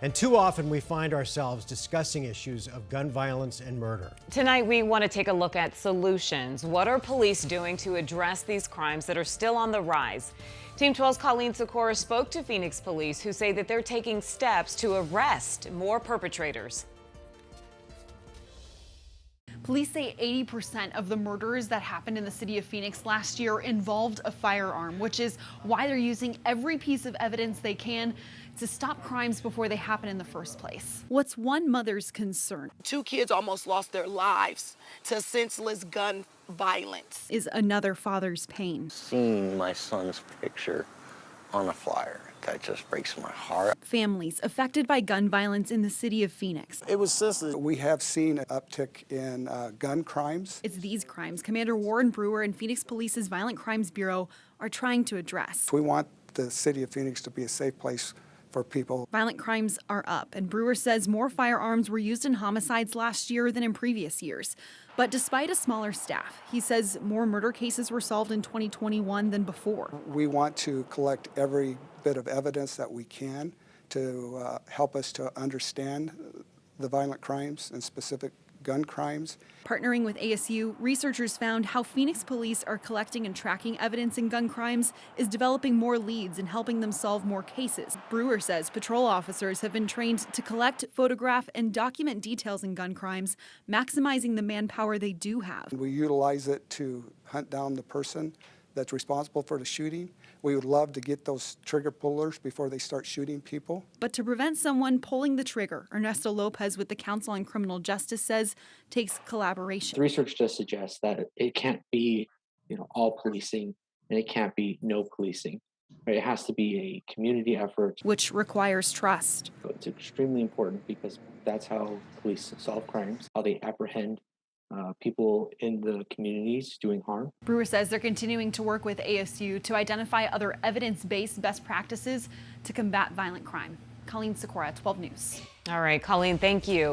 And too often we find ourselves discussing issues of gun violence and murder. Tonight, we want to take a look at solutions. What are police doing to address these crimes that are still on the rise? Team 12's Colleen Sikora spoke to Phoenix police, who say that they're taking steps to arrest more perpetrators. Police say 80% of the murders that happened in the city of Phoenix last year involved a firearm, which is why they're using every piece of evidence they can to stop crimes before they happen in the first place. What's one mother's concern? 2 kids almost lost their lives to senseless gun violence. Is another father's pain. Seeing my son's picture on a flyer, that just breaks my heart. Families affected by gun violence in the city of Phoenix. It was senseless. We have seen an uptick in gun crimes. It's these crimes Commander Warren Brewer and Phoenix Police's Violent Crimes Bureau are trying to address. We want the city of Phoenix to be a safe place for people. Violent crimes are up, and Brewer says more firearms were used in homicides last year than in previous years. But despite a smaller staff, he says more murder cases were solved in 2021 than before. We want to collect every bit of evidence that we can to help us to understand the violent crimes and specific gun crimes. Partnering with ASU, researchers found how Phoenix police are collecting and tracking evidence in gun crimes is developing more leads and helping them solve more cases. Brewer says patrol officers have been trained to collect, photograph, and document details in gun crimes, maximizing the manpower they do have. We utilize it to hunt down the person that's responsible for the shooting. We would love to get those trigger pullers before they start shooting people. But to prevent someone pulling the trigger, Ernesto Lopez with the Council on Criminal Justice says takes collaboration. The research does suggest that it can't be, all policing, and it can't be no policing. Right? It has to be a community effort, which requires trust. It's extremely important because that's how police solve crimes, how they apprehend people in the communities doing harm. Brewer says they're continuing to work with ASU to identify other evidence-based best practices to combat violent crime. Colleen Sikora, 12 News. All right, Colleen, thank you.